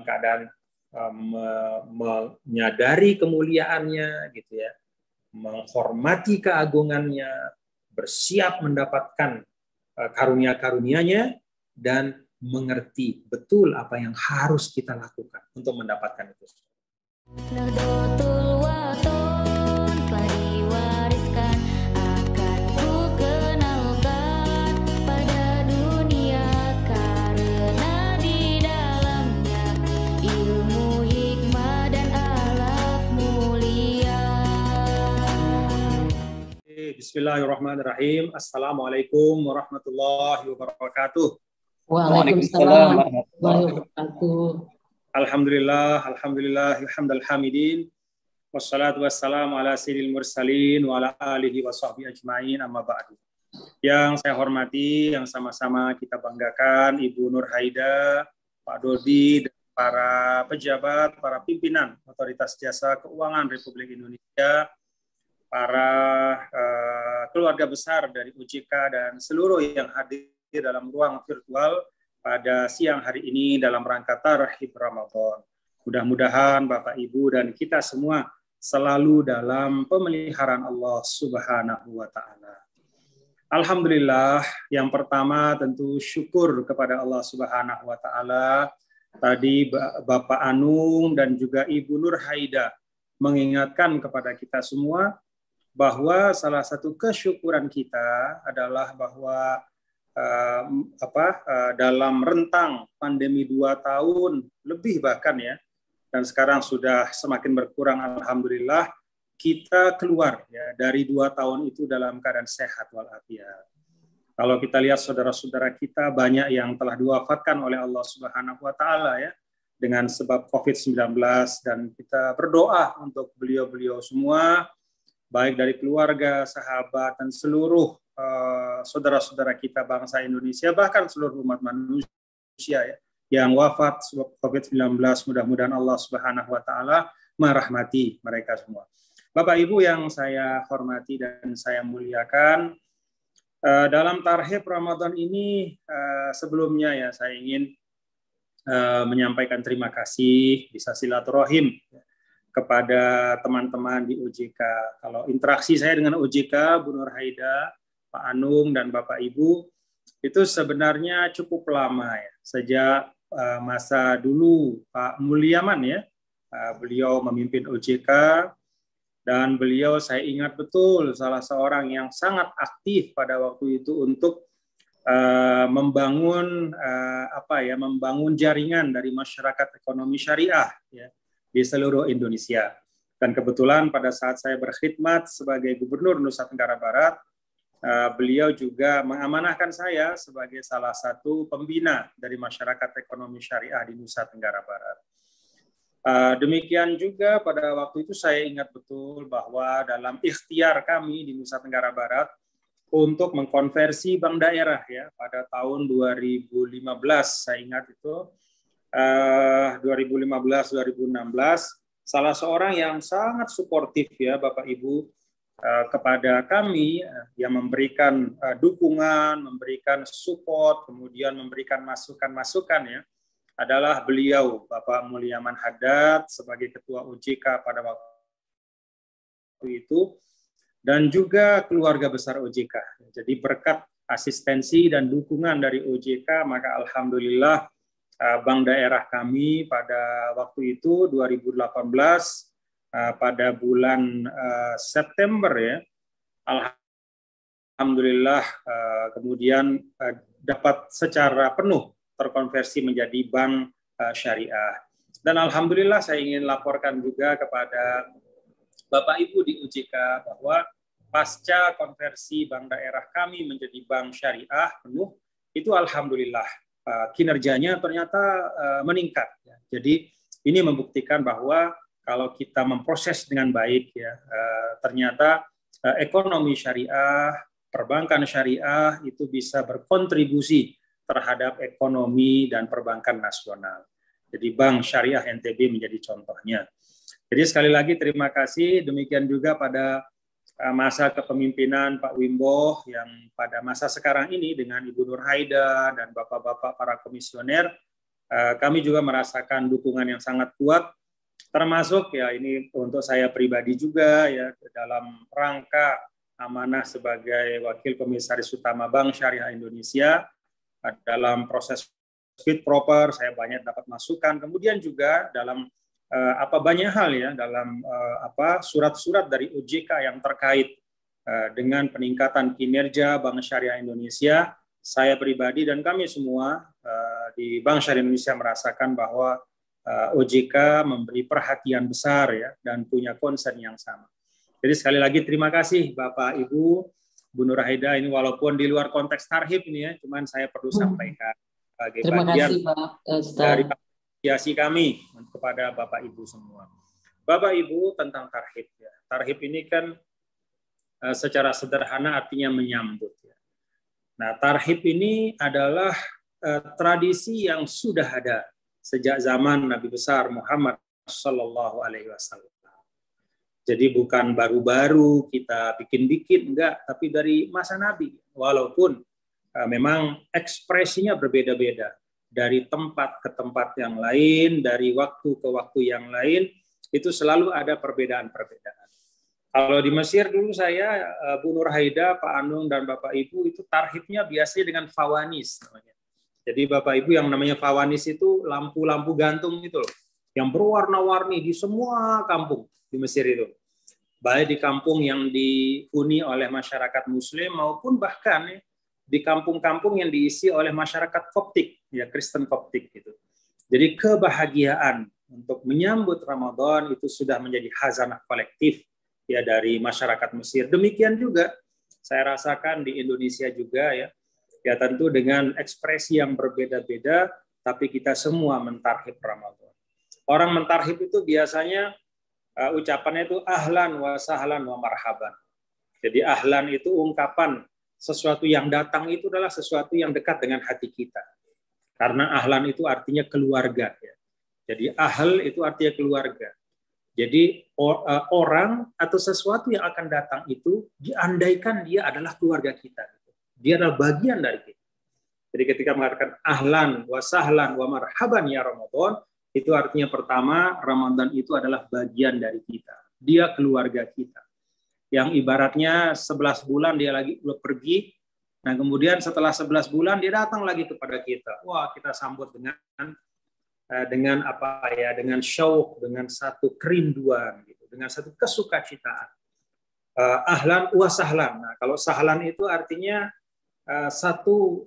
keadaan menyadari kemuliaannya, gitu ya, menghormati keagungannya, bersiap mendapatkan karunia-karunia-Nya, dan mengerti betul apa yang harus kita lakukan untuk mendapatkan itu. Nahdlatul Wathon telah diwariskan, akan ku kenalkan pada dunia, karena di dalamnya ilmu, hikmah, dan akhlak mulia. Bismillahirrahmanirrahim. Assalamualaikum warahmatullahi wabarakatuh. Waalaikumsalam warahmatullahi wabarakatuh. Alhamdulillah, alhamdulillah, hamdal hamidin. Wassalatu wassalamu ala sayyidil mursalin wa ala alihi wa sahbihi ajma'in, amma ba'du. Yang saya hormati, yang sama-sama kita banggakan, Ibu Nur Haida, Pak Dodi, dan para pejabat, para pimpinan Otoritas Jasa Keuangan Republik Indonesia, para keluarga besar dari OJK, dan seluruh yang hadir dalam ruang virtual pada siang hari ini dalam rangka Tarhib Ramadan. Mudah-mudahan Bapak Ibu dan kita semua selalu dalam pemeliharaan Allah Subhanahu wa taala. Alhamdulillah, yang pertama tentu syukur kepada Allah Subhanahu wa taala. Tadi Bapak Anung dan juga Ibu Nur Haida mengingatkan kepada kita semua bahwa salah satu kesyukuran kita adalah bahwa dalam rentang pandemi 2 tahun lebih bahkan ya, dan sekarang sudah semakin berkurang, alhamdulillah, kita keluar ya dari 2 tahun itu dalam keadaan sehat walafiat. Kalau kita lihat saudara-saudara kita banyak yang telah diwafatkan oleh Allah Subhanahu wa taala ya dengan sebab COVID-19, dan kita berdoa untuk beliau-beliau semua, baik dari keluarga, sahabat, dan seluruh saudara-saudara kita bangsa Indonesia, bahkan seluruh umat manusia ya, yang wafat sebab COVID-19, mudah-mudahan Allah Subhanahu wa taala merahmati mereka semua. Bapak Ibu yang saya hormati dan saya muliakan, dalam Tarhib Ramadan ini sebelumnya ya saya ingin menyampaikan terima kasih, bisa silaturahim kepada teman-teman di OJK. Kalau interaksi saya dengan OJK, Bu Nur Haida, Pak Anung, dan Bapak Ibu, itu sebenarnya cukup lama ya. Sejak masa dulu Pak Mulyaman ya, beliau memimpin OJK, dan beliau saya ingat betul salah seorang yang sangat aktif pada waktu itu untuk membangun membangun jaringan dari masyarakat ekonomi syariah ya di seluruh Indonesia. Dan kebetulan pada saat saya berkhidmat sebagai Gubernur Nusa Tenggara Barat, beliau juga mengamanahkan saya sebagai salah satu pembina dari masyarakat ekonomi syariah di Nusa Tenggara Barat. Demikian juga pada waktu itu saya ingat betul bahwa dalam ikhtiar kami di Nusa Tenggara Barat untuk mengkonversi bank daerah ya pada tahun 2015, saya ingat itu 2015-2016, salah seorang yang sangat suportif ya Bapak Ibu kepada kami, yang memberikan dukungan, memberikan support, kemudian memberikan masukan-masukan ya, adalah beliau Bapak Mulyaman Haddad sebagai Ketua OJK pada waktu itu, dan juga keluarga besar OJK. Jadi berkat asistensi dan dukungan dari OJK, maka alhamdulillah bank daerah kami pada waktu itu 2018 pada bulan September ya, alhamdulillah kemudian dapat secara penuh terkonversi menjadi bank syariah. Dan alhamdulillah saya ingin laporkan juga kepada Bapak Ibu di OJK bahwa pasca konversi bank daerah kami menjadi bank syariah penuh, itu alhamdulillah kinerjanya ternyata meningkat. Jadi ini membuktikan bahwa kalau kita memproses dengan baik ya, ternyata ekonomi syariah, perbankan syariah itu bisa berkontribusi terhadap ekonomi dan perbankan nasional. Jadi Bank Syariah NTB menjadi contohnya. Jadi sekali lagi terima kasih, demikian juga pada masa kepemimpinan Pak Wimbo yang pada masa sekarang ini dengan Ibu Nur Haida dan bapak-bapak para komisioner, kami juga merasakan dukungan yang sangat kuat, termasuk ya ini untuk saya pribadi juga ya dalam rangka amanah sebagai Wakil Komisaris Utama Bank Syariah Indonesia. Dalam proses fit proper saya banyak dapat masukan, kemudian juga dalam banyak hal ya dalam surat-surat dari OJK yang terkait dengan peningkatan kinerja Bank Syariah Indonesia. Saya pribadi dan kami semua di Bank Syariah Indonesia merasakan bahwa OJK memberi perhatian besar ya dan punya concern yang sama. Jadi sekali lagi terima kasih Bapak Ibu, Bu Nur Haida, ini walaupun di luar konteks tarhib ini ya, cuman saya perlu sampaikan sebagai terima bagian kasih Pak dari apresiasi kami kepada Bapak Ibu semua. Bapak Ibu tentang tarhib ya. Tarhib ini kan secara sederhana artinya menyambut ya. Nah, tarhib ini adalah tradisi yang sudah ada sejak zaman Nabi besar Muhammad Sallallahu Alaihi Wasallam. Jadi bukan baru-baru kita bikin-bikin, enggak, tapi dari masa Nabi. Walaupun memang ekspresinya berbeda-beda dari tempat ke tempat yang lain, dari waktu ke waktu yang lain, itu selalu ada perbedaan-perbedaan. Kalau di Mesir dulu saya, Bu Nur Haida, Pak Anung, dan Bapak Ibu itu tarhibnya biasanya dengan fawanis namanya. Jadi Bapak Ibu yang namanya fawanis itu lampu-lampu gantung itu loh, yang berwarna-warni di semua kampung di Mesir itu. Baik di kampung yang dihuni oleh masyarakat Muslim maupun bahkan di kampung-kampung yang diisi oleh masyarakat Koptik, ya Kristen Koptik gitu. Jadi kebahagiaan untuk menyambut Ramadan itu sudah menjadi khazanah kolektif ya dari masyarakat Mesir. Demikian juga saya rasakan di Indonesia juga ya. Ya tentu dengan ekspresi yang berbeda-beda, tapi kita semua mentarhib Ramadan. Orang mentarhib itu biasanya ucapannya itu ahlan wa sahlan wa marhaban. Jadi ahlan itu ungkapan sesuatu yang datang itu adalah sesuatu yang dekat dengan hati kita. Karena ahlan itu artinya keluarga ya. Jadi ahl itu artinya keluarga. Jadi orang atau sesuatu yang akan datang itu diandaikan dia adalah keluarga kita. Dia adalah bagian dari kita. Jadi ketika mengatakan ahlan wa sahlan wa marhaban ya Ramadan, itu artinya pertama Ramadan itu adalah bagian dari kita. Dia keluarga kita. Yang ibaratnya 11 bulan dia lagi pergi, nah kemudian setelah 11 bulan dia datang lagi kepada kita. Wah, kita sambut dengan apa ya, dengan syauq, dengan satu kerinduan gitu, dengan satu kesukacitaan. Ahlan wa sahlan. Nah, kalau sahlan itu artinya satu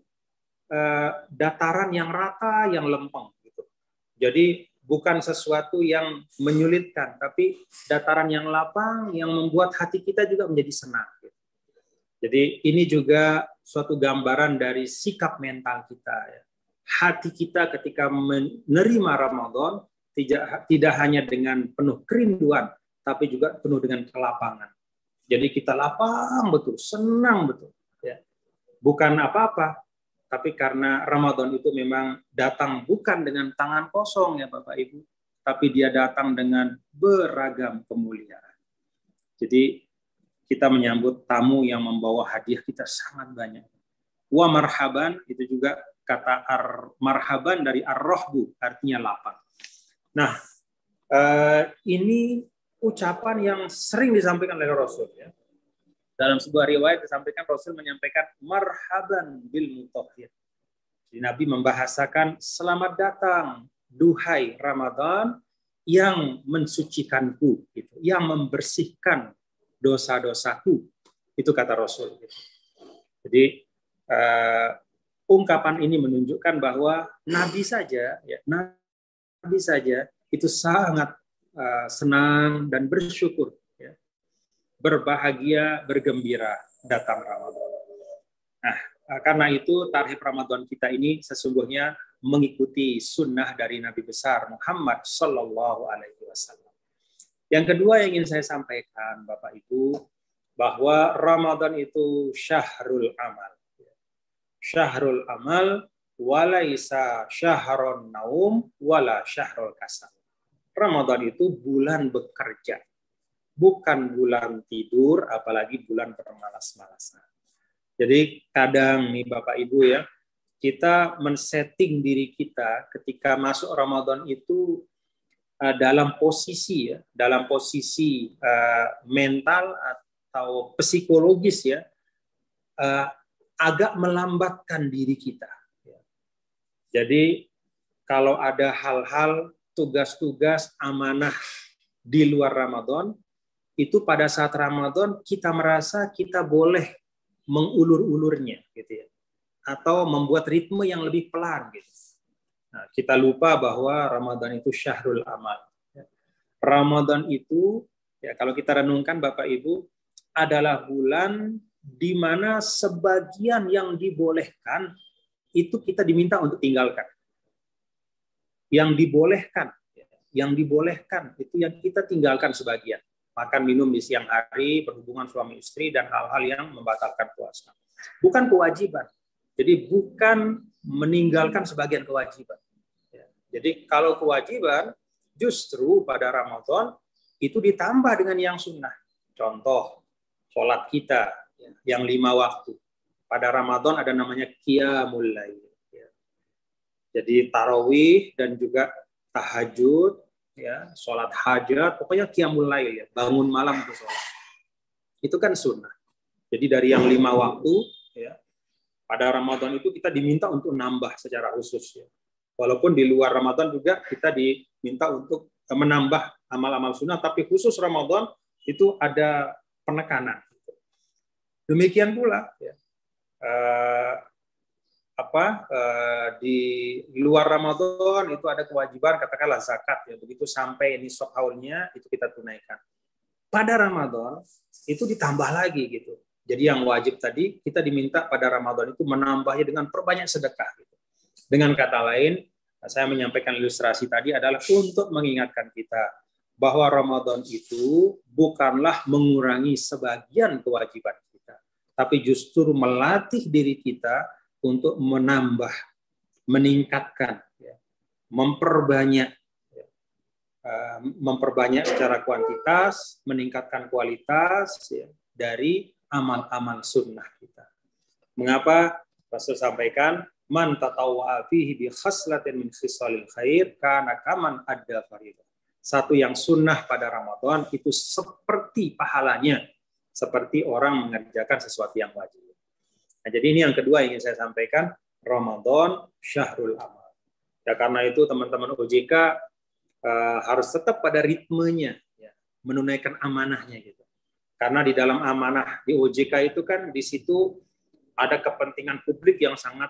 dataran yang rata, yang lempeng gitu. Jadi bukan sesuatu yang menyulitkan, tapi dataran yang lapang yang membuat hati kita juga menjadi senang gitu. Jadi ini juga suatu gambaran dari sikap mental kita ya. Hati kita ketika menerima Ramadan tidak hanya dengan penuh kerinduan, tapi juga penuh dengan kelapangan. Jadi kita lapang betul, senang betul. Ya. Bukan apa-apa, tapi karena Ramadan itu memang datang bukan dengan tangan kosong ya Bapak Ibu, tapi dia datang dengan beragam kemuliaan. Jadi kita menyambut tamu yang membawa hadiah kita sangat banyak. Wa marhaban itu juga kata marhaban dari ar-rahbu, artinya lapang. Nah, ini ucapan yang sering disampaikan oleh Rasul. Ya. Dalam sebuah riwayat disampaikan Rasul menyampaikan marhaban bil mutahhir. Nabi membahasakan selamat datang, duhai Ramadan yang mensucikanku, gitu, yang membersihkan dosa-dosaku. Itu kata Rasul. Jadi ungkapan ini menunjukkan bahwa Nabi saja itu sangat senang dan bersyukur, ya, berbahagia, bergembira datang Ramadan. Nah, karena itu tarhib Ramadan kita ini sesungguhnya mengikuti sunnah dari Nabi besar Muhammad Sallallahu Alaihi Wasallam. Yang kedua yang ingin saya sampaikan, Bapak Ibu, bahwa Ramadan itu syahrul amal. Syahrul amal walaisa syahrun naum wala syahrul kasal. Ramadan itu bulan bekerja, bukan bulan tidur, apalagi bulan bermalas-malasan. Jadi kadang nih Bapak Ibu ya, kita men-setting diri kita ketika masuk Ramadan itu dalam posisi mental atau psikologis ya, agak melambatkan diri kita. Jadi kalau ada hal-hal tugas-tugas amanah di luar Ramadan, itu pada saat Ramadan kita merasa kita boleh mengulur-ulurnya gitu ya, atau membuat ritme yang lebih pelan gitu. Nah, kita lupa bahwa Ramadan itu syahrul amal. Ramadan itu ya, kalau kita renungkan Bapak Ibu, adalah bulan di mana sebagian yang dibolehkan itu kita diminta untuk tinggalkan. Yang dibolehkan itu yang kita tinggalkan sebagian. Makan minum di siang hari, berhubungan suami istri, dan hal-hal yang membatalkan puasa. Bukan kewajiban. Jadi bukan meninggalkan sebagian kewajiban. Jadi kalau kewajiban, justru pada Ramadan itu ditambah dengan yang sunnah. Contoh, sholat kita yang 5 waktu. Pada Ramadan ada namanya qiyamul lail. Jadi tarawih dan juga tahajud, ya, sholat hajat, pokoknya qiyamul lail, ya, bangun malam untuk sholat. Itu kan sunnah. Jadi dari yang 5 waktu, ya, pada Ramadan itu kita diminta untuk nambah secara khusus. Ya. Walaupun di luar Ramadan juga kita diminta untuk menambah amal-amal sunnah, tapi khusus Ramadan itu ada penekanan. Demikian pula, ya, di luar Ramadan itu ada kewajiban, katakanlah zakat, ya, begitu sampai nisab haulnya itu kita tunaikan. Pada Ramadan itu ditambah lagi gitu. Jadi yang wajib tadi kita diminta pada Ramadan itu menambahnya dengan perbanyak sedekah gitu. Dengan kata lain, saya menyampaikan ilustrasi tadi adalah untuk mengingatkan kita bahwa Ramadan itu bukanlah mengurangi sebagian kewajiban kita, tapi justru melatih diri kita untuk menambah, meningkatkan, ya, memperbanyak secara kuantitas, meningkatkan kualitas, ya, dari amal-amal sunnah kita. Mengapa Rasul sampaikan, man tatawwa'a fihi bi khaslatin min khisalil khair kana kaman adda faridah. Satu yang sunnah pada Ramadan itu seperti pahalanya, seperti orang mengerjakan sesuatu yang wajib. Nah, jadi ini yang kedua yang ingin saya sampaikan, Ramadan syahrul amal. Ya, karena itu teman-teman OJK harus tetap pada ritmenya, ya, menunaikan amanahnya gitu. Karena di dalam amanah di OJK itu kan di situ ada kepentingan publik yang sangat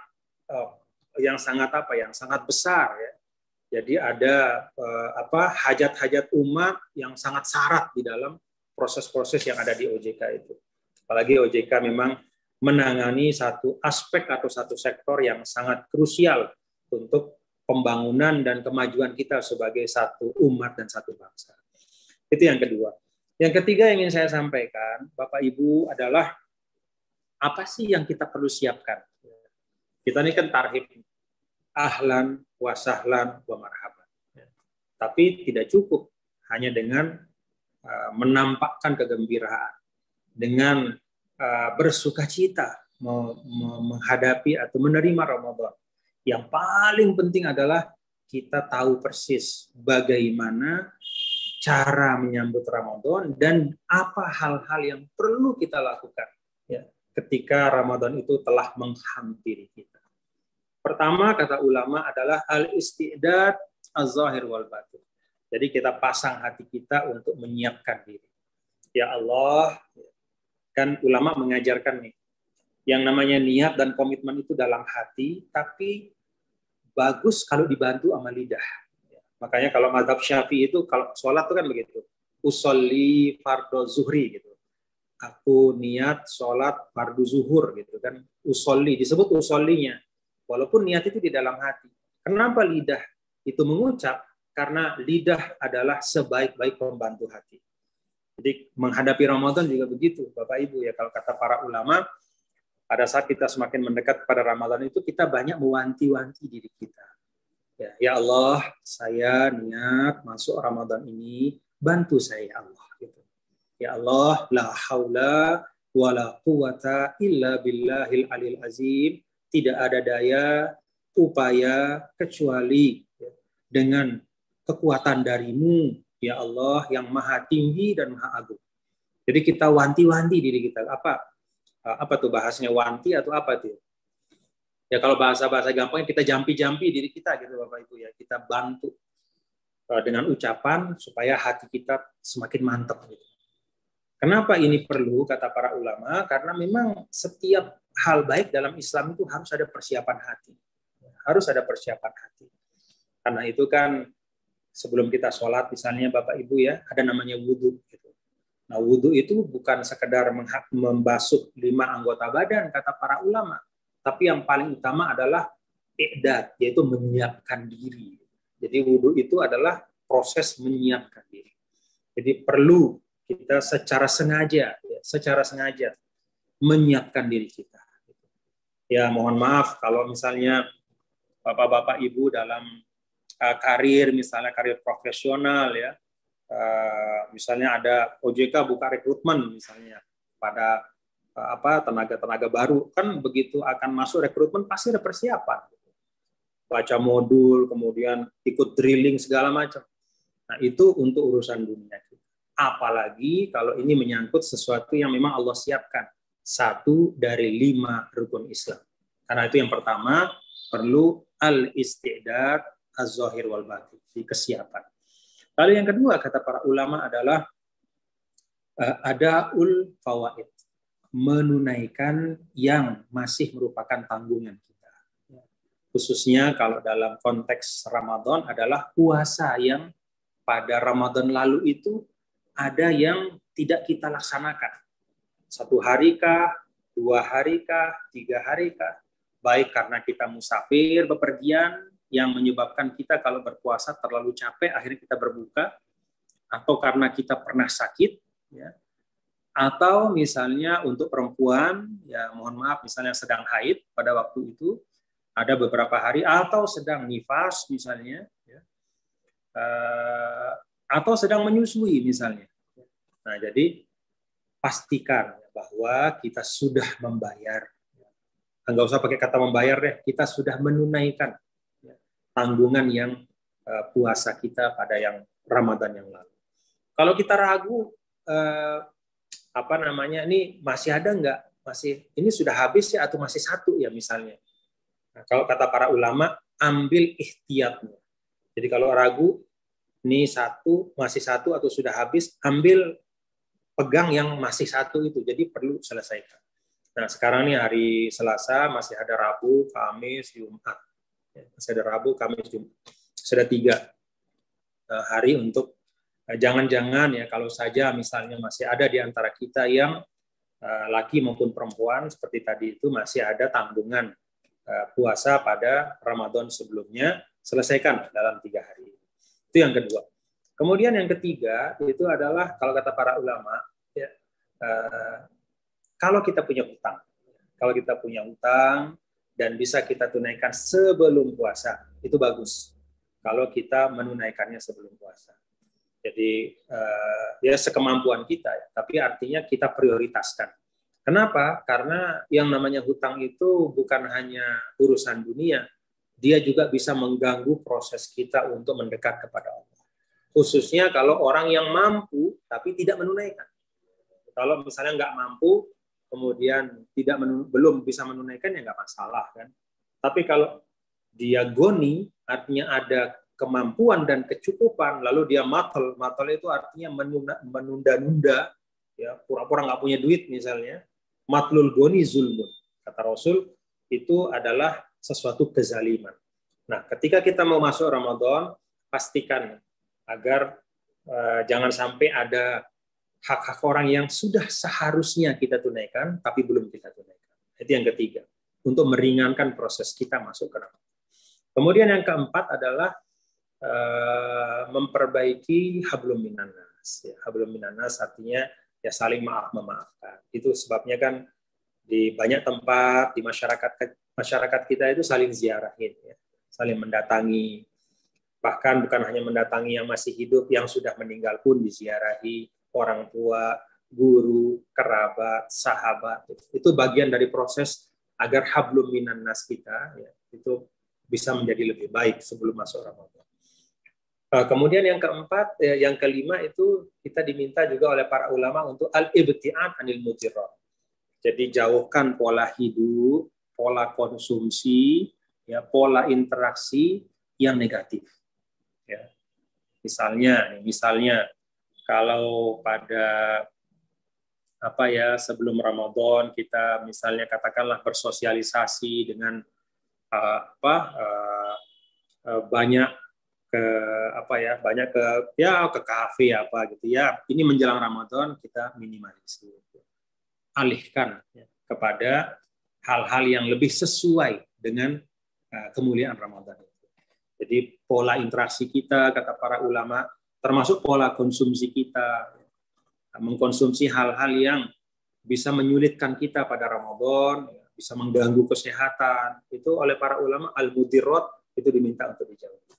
besar, ya. Jadi ada hajat-hajat umat yang sangat syarat di dalam proses-proses yang ada di OJK itu. Apalagi OJK memang menangani satu aspek atau satu sektor yang sangat krusial untuk pembangunan dan kemajuan kita sebagai satu umat dan satu bangsa. Itu yang kedua. Yang ketiga yang ingin saya sampaikan, Bapak Ibu, adalah apa sih yang kita perlu siapkan? Kita ini kan tarhib, ahlan, wa sahlan, wa marhaban. Tapi tidak cukup hanya dengan menampakkan kegembiraan, dengan bersukacita menghadapi atau menerima Ramadan. Yang paling penting adalah kita tahu persis bagaimana cara menyambut Ramadan dan apa hal-hal yang perlu kita lakukan, ya, ketika Ramadan itu telah menghampiri kita. Pertama, kata ulama, adalah al-istidad az-zahir wal batin. Jadi kita pasang hati kita untuk menyiapkan diri. Ya Allah, kan ulama mengajarkan nih, yang namanya niat dan komitmen itu dalam hati, tapi bagus kalau dibantu sama lidah. Makanya kalau mazhab Syafi'i itu kalau sholat itu kan begitu, usolli fardhu zuhri gitu. Aku niat sholat fardu zuhur gitu kan, usolli, disebut usollinya, walaupun niat itu di dalam hati. Kenapa lidah itu mengucap? Karena lidah adalah sebaik-baik pembantu hati. Jadi menghadapi Ramadan juga begitu, Bapak Ibu, ya, kalau kata para ulama, pada saat kita semakin mendekat pada Ramadan itu kita banyak mewanti-wanti diri kita. Ya Allah, saya niat masuk Ramadan ini, bantu saya ya Allah. Gitu. Ya Allah, la haula wa la quwata illa billahil alil azim, tidak ada daya upaya kecuali dengan kekuatan darimu, ya Allah, yang maha tinggi dan maha agung. Jadi kita wanti-wanti diri kita. Apa tuh bahasanya, wanti atau apa tuh? Ya kalau bahasa-bahasa gampangnya kita jampi-jampi diri kita gitu Bapak Ibu ya. Kita bantu dengan ucapan supaya hati kita semakin mantap gitu. Kenapa ini perlu, kata para ulama? Karena memang setiap hal baik dalam Islam itu harus ada persiapan hati. Harus ada persiapan hati. Karena itu kan sebelum kita sholat misalnya Bapak Ibu ya, ada namanya wudhu. Gitu. Nah wudhu itu bukan sekedar membasuh 5 anggota badan, kata para ulama. Tapi yang paling utama adalah i'dad, yaitu menyiapkan diri. Jadi wudhu itu adalah proses menyiapkan diri. Jadi perlu kita secara sengaja menyiapkan diri kita. Ya mohon maaf kalau misalnya Bapak-bapak Ibu dalam karir, misalnya karir profesional ya, misalnya ada OJK buka rekrutmen misalnya pada tenaga-tenaga baru, kan begitu akan masuk rekrutmen pasti ada persiapan, baca modul, kemudian ikut drilling segala macam. Nah itu untuk urusan dunia kita. Apalagi kalau ini menyangkut sesuatu yang memang Allah siapkan, 1 dari 5 rukun Islam. Karena itu yang pertama perlu al-istidad az-zahir wal batin, kesiapan. Lalu yang kedua kata para ulama adalah adaul fawaid, menunaikan yang masih merupakan tanggungan kita. Khususnya kalau dalam konteks Ramadan adalah puasa yang pada Ramadan lalu itu ada yang tidak kita laksanakan. 1 hari kah, 2 hari kah, 3 hari kah, baik karena kita musafir, bepergian, yang menyebabkan kita kalau berpuasa terlalu capek, akhirnya kita berbuka, atau karena kita pernah sakit, ya, atau misalnya untuk perempuan, ya mohon maaf, misalnya sedang haid pada waktu itu, ada beberapa hari, atau sedang nifas misalnya, ya, atau sedang menyusui misalnya. Nah jadi pastikan bahwa kita sudah membayar. Enggak usah pakai kata membayar deh, kita sudah menunaikan tanggungan yang puasa kita pada yang Ramadan yang lalu. Kalau kita ragu, ini masih ada nggak? Ini sudah habis ya atau masih 1 ya misalnya. Nah, kalau kata para ulama, ambil ihtiyatnya. Jadi kalau ragu, ini masih 1 atau sudah habis, ambil pegang yang masih 1 itu. Jadi perlu selesaikan. Nah sekarang nih hari Selasa, masih ada Rabu, Kamis, Jumat. Masih ada Rabu, Kamis, Jumat. Sudah 3 hari untuk jangan-jangan ya kalau saja misalnya masih ada di antara kita yang laki maupun perempuan seperti tadi itu masih ada tanggungan puasa pada Ramadan sebelumnya, selesaikan dalam 3 hari. Itu yang kedua. Kemudian yang ketiga itu adalah kalau kata para ulama, ya, kalau kita punya hutang dan bisa kita tunaikan sebelum puasa, itu bagus. Kalau kita menunaikannya sebelum puasa. Jadi ya sekemampuan kita, ya. Tapi artinya kita prioritaskan. Kenapa? Karena yang namanya hutang itu bukan hanya urusan dunia, dia juga bisa mengganggu proses kita untuk mendekat kepada Allah. Khususnya kalau orang yang mampu tapi tidak menunaikan. Kalau misalnya nggak mampu, kemudian belum bisa menunaikan, ya nggak masalah kan. Tapi kalau dia goni, artinya ada kemampuan dan kecukupan, lalu dia matel itu artinya menunda-nunda, ya pura-pura nggak punya duit misalnya. Matlul goni zulmun, kata Rasul, itu adalah sesuatu kezaliman. Nah, ketika kita mau masuk Ramadan, pastikan agar jangan sampai ada hak-hak orang yang sudah seharusnya kita tunaikan, tapi belum kita tunaikan. Itu yang ketiga, untuk meringankan proses kita masuk ke Ramadan. Kemudian yang keempat adalah memperbaiki hablum minannas. Ya, hablum minannas artinya ya saling memaafkan. Itu sebabnya kan di banyak tempat di masyarakat kita itu saling ziarahin, ya, saling mendatangi. Bahkan bukan hanya mendatangi yang masih hidup, yang sudah meninggal pun diziarahi. Orang tua, guru, kerabat, sahabat. Itu bagian dari proses agar hablum minan nas kita ya, itu bisa menjadi lebih baik sebelum masuk Ramadan. Kemudian yang keempat, yang kelima itu kita diminta juga oleh para ulama untuk al-ibti'ad anil mudirrat. Jadi jauhkan pola hidup, pola konsumsi, ya, pola interaksi yang negatif. Ya. Misalnya kalau pada sebelum Ramadan kita misalnya katakanlah bersosialisasi dengan banyak ke kafe gitu ya. Ini menjelang Ramadan kita minimalisir, alihkan ya, kepada hal-hal yang lebih sesuai dengan kemuliaan Ramadan itu. Jadi pola interaksi kita, kata para ulama, termasuk pola konsumsi kita, mengkonsumsi hal-hal yang bisa menyulitkan kita pada Ramadan, bisa mengganggu kesehatan, itu oleh para ulama al-mudirrat itu diminta untuk dijauhi.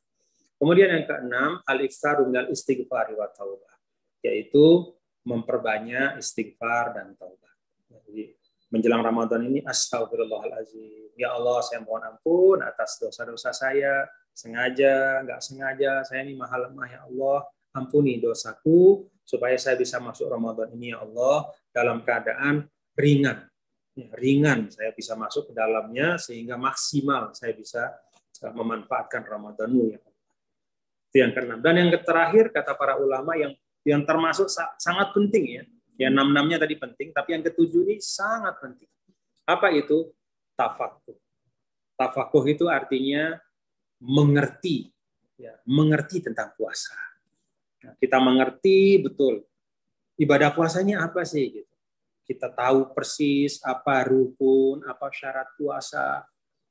Kemudian yang keenam, al-iktsaru minal istighfar wa taubah, yaitu memperbanyak istighfar dan taubat. Jadi menjelang Ramadan ini astagfirullahalazim. Ya Allah, saya mohon ampun atas dosa-dosa saya, sengaja, nggak sengaja, saya ini maha lemah ya Allah, ampuni dosaku supaya saya bisa masuk Ramadan ini ya Allah dalam keadaan ringan. Ya, ringan saya bisa masuk ke dalamnya sehingga maksimal saya bisa memanfaatkan Ramadanmu ya Allah. Itu yang keenam. Dan yang terakhir kata para ulama yang termasuk sangat penting ya. Yang 6-6-nya tadi penting, tapi yang ketujuh ini sangat penting. Apa itu? Tafakuh. Tafakuh itu artinya mengerti, ya, mengerti tentang puasa. Nah, kita mengerti betul ibadah puasanya apa sih gitu. Kita tahu persis apa rukun, apa syarat puasa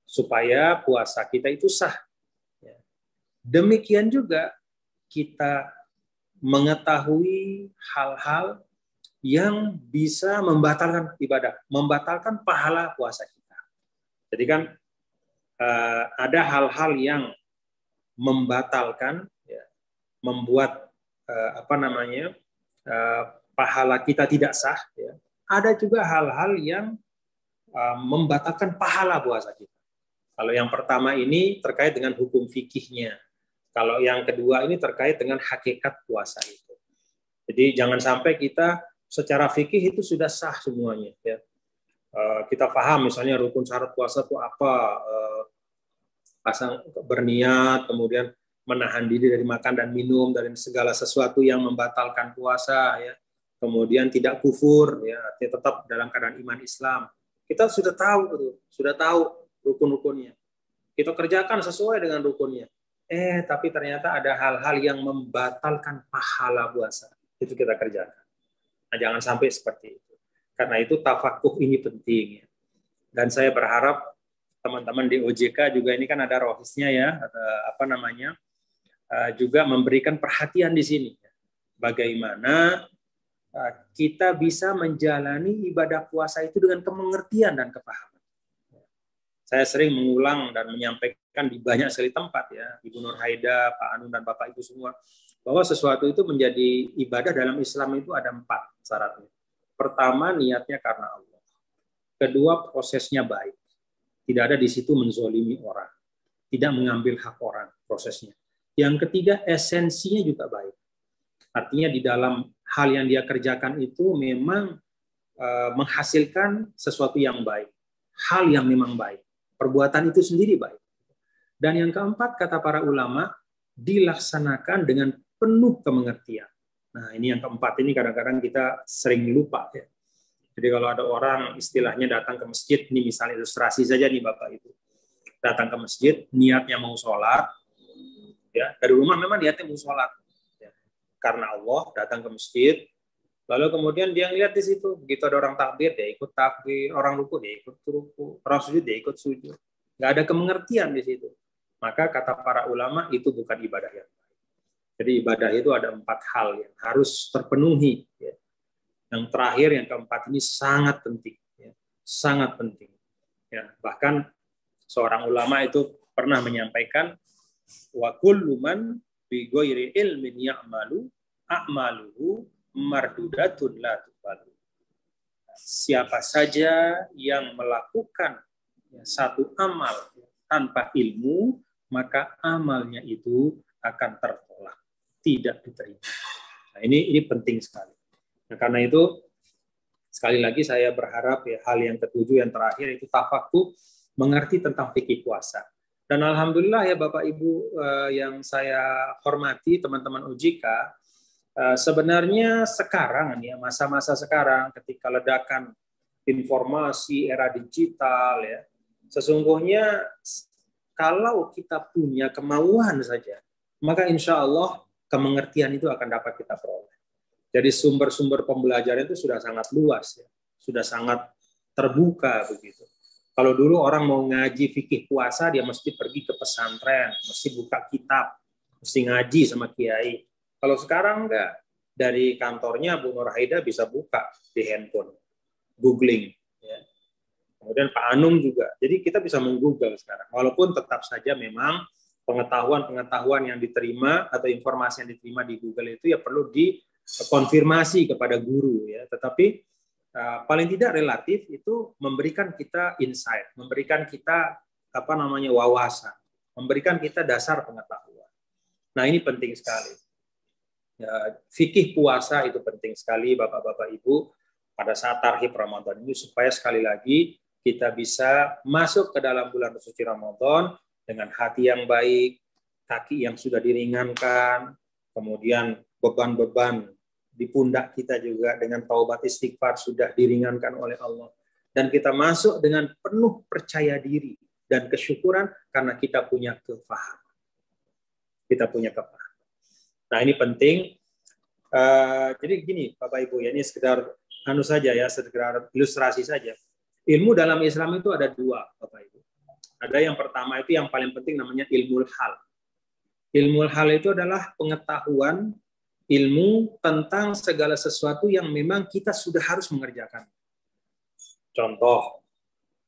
supaya puasa kita itu sah. Ya. Demikian juga kita mengetahui hal-hal yang bisa membatalkan ibadah, membatalkan pahala puasa kita. Jadi kan ada hal-hal yang membatalkan, ya, membuat pahala kita tidak sah. Ya. Ada juga hal-hal yang membatalkan pahala puasa kita. Kalau yang pertama ini terkait dengan hukum fikihnya. Kalau yang kedua ini terkait dengan hakikat puasa itu. Jadi jangan sampai kita secara fikih itu sudah sah semuanya. Ya. Kita paham misalnya rukun syarat puasa itu apa, berniat, kemudian menahan diri dari makan dan minum, dari segala sesuatu yang membatalkan puasa, ya. Kemudian tidak kufur, ya, tetap dalam keadaan iman Islam. Kita sudah tahu rukun-rukunnya. Kita kerjakan sesuai dengan rukunnya. Tapi ternyata ada hal-hal yang membatalkan pahala puasa. Itu kita kerjakan. Nah, jangan sampai seperti itu. Karena itu tafakuh ini penting. Ya. Dan saya berharap teman-teman di OJK juga ini kan ada rohisnya ya, juga memberikan perhatian di sini. Bagaimana kita bisa menjalani ibadah puasa itu dengan kemengertian dan kepahaman. Saya sering mengulang dan menyampaikan di banyak sekali tempat ya, Ibu Nur Haida, Pak Anun dan Bapak Ibu semua, bahwa sesuatu itu menjadi ibadah dalam Islam itu ada 4 syaratnya. Pertama, niatnya karena Allah. Kedua, prosesnya baik. Tidak ada di situ menzolimi orang. Tidak mengambil hak orang, prosesnya. Yang ketiga, esensinya juga baik. Artinya di dalam hal yang dia kerjakan itu memang menghasilkan sesuatu yang baik. Hal yang memang baik. Perbuatan itu sendiri baik. Dan yang keempat, kata para ulama, dilaksanakan dengan penuh kemengertian. Nah, ini yang keempat ini kadang-kadang kita sering lupa ya. Jadi kalau ada orang istilahnya datang ke masjid, ini misalnya ilustrasi saja nih Bapak Ibu. Datang ke masjid, niatnya mau sholat, ya, dari rumah memang niatnya mau sholat. Ya. Karena Allah datang ke masjid, lalu kemudian dia lihat di situ, begitu ada orang takbir, dia ikut takbir, orang ruku, dia ikut ruku, orang sujud, dia ikut sujud. Nggak ada kemengertian di situ. Maka kata para ulama itu bukan ibadah yang baik. Jadi ibadah itu ada 4 hal yang harus terpenuhi. Ya. Yang terakhir, yang keempat ini sangat penting. Ya. Sangat penting. Ya. Bahkan seorang ulama itu pernah menyampaikan, wa kullu man bi ghairi ilmin ya'malu a'maluhu mardudatun la tuqbalu. Siapa saja yang melakukan satu amal tanpa ilmu, maka amalnya itu akan tertolak, tidak diterima. Nah, ini penting sekali. Nah, karena itu sekali lagi saya berharap ya, hal yang ketujuh yang terakhir itu tafakuh, mengerti tentang fikih puasa. Dan alhamdulillah ya Bapak Ibu yang saya hormati, teman-teman OJK, sebenarnya sekarang ya, masa-masa sekarang ketika ledakan informasi era digital ya, sesungguhnya kalau kita punya kemauan saja, maka insya Allah kemengertian itu akan dapat kita peroleh. Jadi sumber-sumber pembelajaran itu sudah sangat luas, ya. Sudah sangat terbuka begitu. Kalau dulu orang mau ngaji fikih puasa, dia mesti pergi ke pesantren, mesti buka kitab, mesti ngaji sama kiai. Kalau sekarang enggak, dari kantornya Bu Nur Haida bisa buka di handphone, googling. Ya. Kemudian Pak Anung juga. Jadi kita bisa menggoogle sekarang. Walaupun tetap saja memang pengetahuan yang diterima atau informasi yang diterima di Google itu ya perlu dikonfirmasi kepada guru ya. Tetapi paling tidak relatif itu memberikan kita insight, memberikan kita wawasan, memberikan kita dasar pengetahuan. Nah, ini penting sekali. Ya, fikih puasa itu penting sekali Bapak-bapak Ibu pada saat tarhib Ramadan ini supaya sekali lagi kita bisa masuk ke dalam bulan suci Ramadan dengan hati yang baik, kaki yang sudah diringankan, kemudian beban-beban di pundak kita juga dengan taubat istighfar sudah diringankan oleh Allah. Dan kita masuk dengan penuh percaya diri dan kesyukuran karena kita punya kefahaman. Kita punya kefahaman. Nah, ini penting. Jadi gini, Bapak Ibu, ya ini sekedar saja ya, sekedar ilustrasi saja. Ilmu dalam Islam itu ada dua, Bapak Ibu. Ada yang pertama itu yang paling penting namanya ilmu hal. Ilmu hal itu adalah pengetahuan ilmu tentang segala sesuatu yang memang kita sudah harus mengerjakan. Contoh,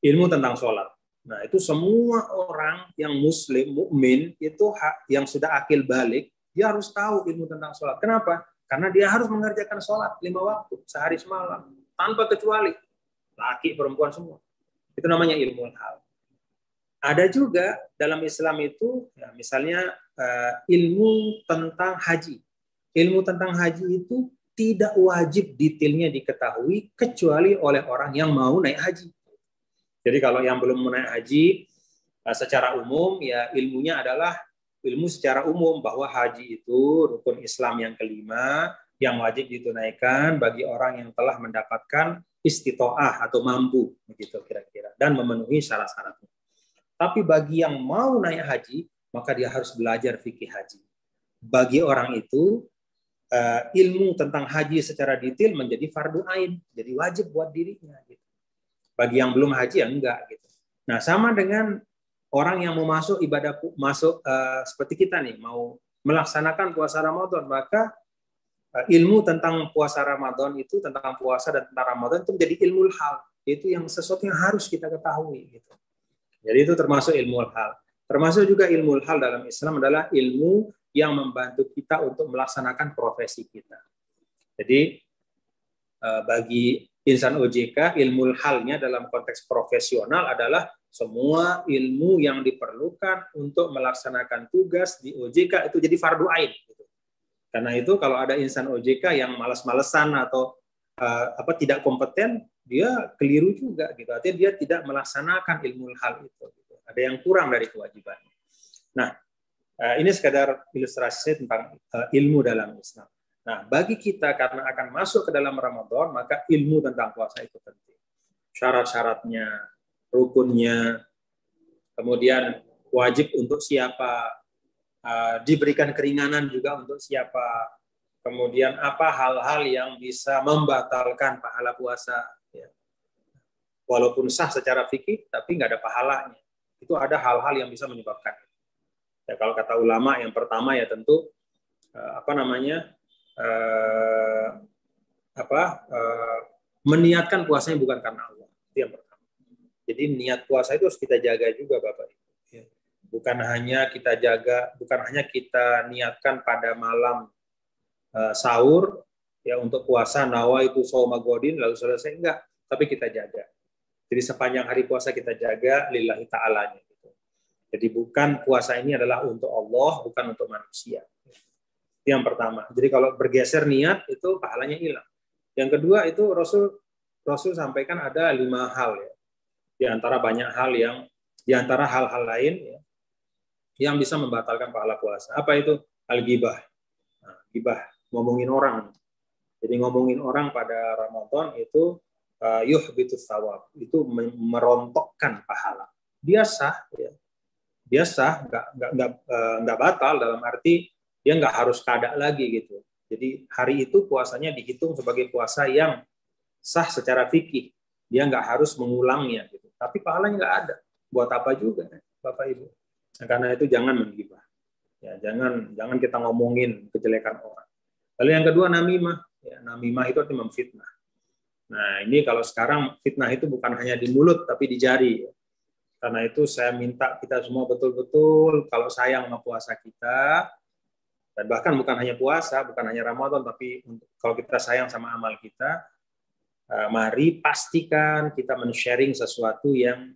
ilmu tentang sholat. Nah, itu semua orang yang muslim, mukmin itu yang sudah akil balik, dia harus tahu ilmu tentang sholat. Kenapa? Karena dia harus mengerjakan sholat 5 waktu, sehari semalam, tanpa kecuali. Laki, perempuan semua. Itu namanya ilmu hal. Ada juga dalam Islam itu, ya, misalnya ilmu tentang haji. Ilmu tentang haji itu tidak wajib detailnya diketahui kecuali oleh orang yang mau naik haji. Jadi kalau yang belum naik haji, secara umum ya ilmunya adalah ilmu secara umum bahwa haji itu rukun Islam yang kelima yang wajib ditunaikan bagi orang yang telah mendapatkan istitoah atau mampu begitu kira-kira dan memenuhi syarat-syaratnya. Tapi bagi yang mau naik haji, maka dia harus belajar fikih haji. Bagi orang itu ilmu tentang haji secara detail menjadi fardu ain, jadi wajib buat dirinya. Gitu. Bagi yang belum haji ya enggak. Gitu. Nah sama dengan orang yang mau masuk ibadah seperti kita nih mau melaksanakan puasa Ramadan, maka ilmu tentang puasa Ramadan itu tentang puasa dan tentang Ramadan itu menjadi ilmu hal, itu yang sesuatu yang harus kita ketahui. Gitu. Jadi itu termasuk ilmu hal. Termasuk juga ilmu hal dalam Islam adalah ilmu yang membantu kita untuk melaksanakan profesi kita. Jadi bagi insan OJK, ilmu halnya dalam konteks profesional adalah semua ilmu yang diperlukan untuk melaksanakan tugas di OJK itu jadi fardu ain. Karena itu kalau ada insan OJK yang malas-malesan atau tidak kompeten, dia keliru juga. Gitu. Artinya dia tidak melaksanakan ilmu hal itu. Gitu. Ada yang kurang dari kewajibannya. Nah, ini sekadar ilustrasi tentang ilmu dalam Islam. Nah, bagi kita karena akan masuk ke dalam Ramadan, maka ilmu tentang puasa itu penting. Syarat-syaratnya, rukunnya, kemudian wajib untuk siapa, diberikan keringanan juga untuk siapa, kemudian apa hal-hal yang bisa membatalkan pahala puasa. Ya. Walaupun sah secara fikih, tapi nggak ada pahalanya. Itu ada hal-hal yang bisa menyebabkan. Ya, kalau kata ulama yang pertama ya tentu meniatkan puasanya bukan karena Allah. Itu yang pertama. Jadi niat puasa itu harus kita jaga juga Bapak Ibu. Ya. Bukan hanya kita niatkan pada malam sahur ya untuk puasa nawaitu shauma ghadin lalu selesai, enggak, tapi kita jaga. Jadi sepanjang hari puasa kita jaga lillahi ta'alanya. Gitu. Jadi bukan puasa ini adalah untuk Allah, bukan untuk manusia. Itu yang pertama. Jadi kalau bergeser niat itu pahalanya hilang. Yang kedua itu Rasul sampaikan ada 5 hal ya. Di antara banyak hal di antara hal-hal lain ya, yang bisa membatalkan pahala puasa. Apa itu? Al-ghibah. Nah, ghibah, ngomongin orang. Jadi ngomongin orang pada Ramadan itu yuhbitus thawab, itu merontokkan pahala. Dia sah, ya. Dia sah, nggak batal dalam arti dia nggak harus qada lagi gitu. Jadi hari itu puasanya dihitung sebagai puasa yang sah secara fikih. Dia nggak harus mengulangnya gitu. Tapi pahalanya nggak ada. Buat apa juga, Bapak Ibu? Nah, karena itu jangan menggibah. Ya, jangan kita ngomongin kejelekan orang. Lalu yang kedua namimah. Ya, namimah itu artinya memfitnah. Nah, ini kalau sekarang fitnah itu bukan hanya di mulut tapi di jari. Karena itu saya minta kita semua betul-betul kalau sayang sama puasa kita, dan bahkan bukan hanya puasa, bukan hanya Ramadan, tapi kalau kita sayang sama amal kita, mari pastikan kita men-sharing sesuatu yang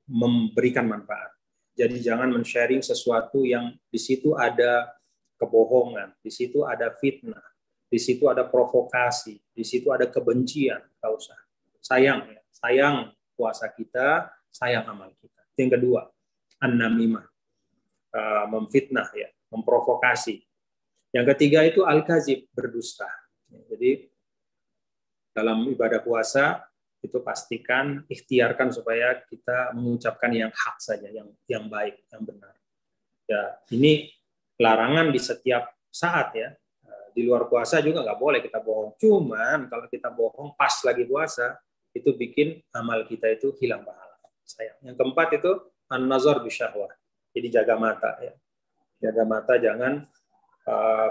memberikan manfaat. Jadi jangan men-sharing sesuatu yang di situ ada kebohongan, di situ ada fitnah, di situ ada provokasi, di situ ada kebencian. Nggak usah. Sayang puasa kita, sayang amal kita. Yang kedua, an-namimah, memfitnah ya, memprovokasi. Yang ketiga itu al-kazib, berdusta. Jadi dalam ibadah puasa itu pastikan ikhtiarkan supaya kita mengucapkan yang hak saja, yang baik, yang benar. Ya, ini larangan di setiap saat ya. Di luar puasa juga nggak boleh kita bohong. Cuman kalau kita bohong pas lagi puasa, itu bikin amal kita itu hilang pahala. Sayang. Yang keempat itu an-nazar bisyahwah. Jadi jaga mata ya. Jaga mata, jangan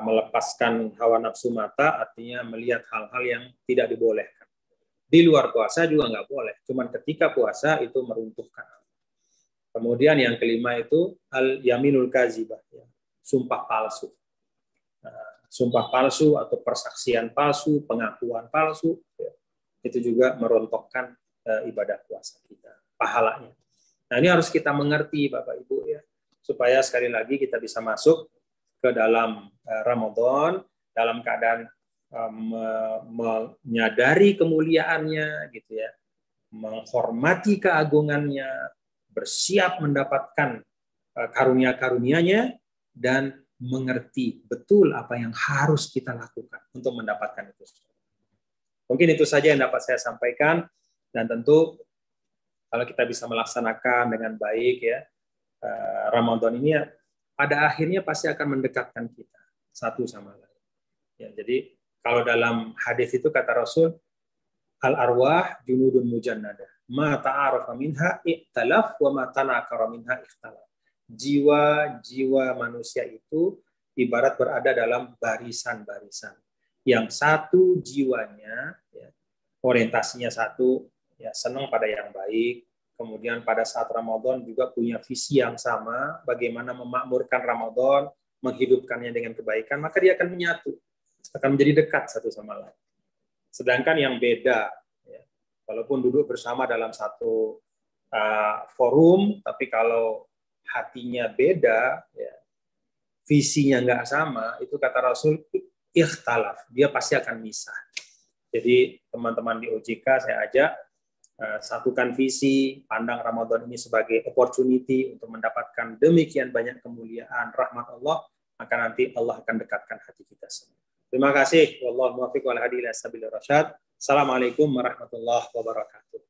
melepaskan hawa nafsu mata, artinya melihat hal-hal yang tidak dibolehkan. Di luar puasa juga nggak boleh. Cuman ketika puasa itu meruntuhkan. Kemudian yang kelima itu al-yaminul kazibah. Ya. Sumpah palsu. Sumpah palsu atau persaksian palsu, pengakuan palsu, ya, itu juga merontokkan ibadah puasa kita, pahalanya. Nah ini harus kita mengerti Bapak Ibu ya, supaya sekali lagi kita bisa masuk ke dalam Ramadan dalam keadaan menyadari kemuliaannya, gitu ya, menghormati keagungannya, bersiap mendapatkan karunia-karunianya, dan mengerti betul apa yang harus kita lakukan untuk mendapatkan itu. Mungkin itu saja yang dapat saya sampaikan, dan tentu kalau kita bisa melaksanakan dengan baik ya, Ramadan ini pada akhirnya pasti akan mendekatkan kita satu sama lain. Ya, jadi kalau dalam hadis itu kata Rasul, al-arwah junudun mujannadah, ma ta'arafa minha ikhtalaf wa ma tanakara minha ikhtalaf. Jiwa-jiwa manusia itu ibarat berada dalam barisan-barisan. Yang satu jiwanya, ya, orientasinya satu, ya, senang pada yang baik. Kemudian pada saat Ramadan juga punya visi yang sama, bagaimana memakmurkan Ramadan, menghidupkannya dengan kebaikan, maka dia akan menyatu, akan menjadi dekat satu sama lain. Sedangkan yang beda, ya, walaupun duduk bersama dalam satu forum, tapi kalau hatinya beda, ya, visinya nggak sama, itu kata Rasul, ikhtalaf, dia pasti akan misah. Jadi teman-teman di OJK saya ajak, satukan visi, pandang Ramadan ini sebagai opportunity untuk mendapatkan demikian banyak kemuliaan, rahmat Allah, maka nanti Allah akan dekatkan hati kita semua. Terima kasih. Wallahu muwaffiq wal hadi ila sabilir rasyad. Assalamualaikum warahmatullahi wabarakatuh.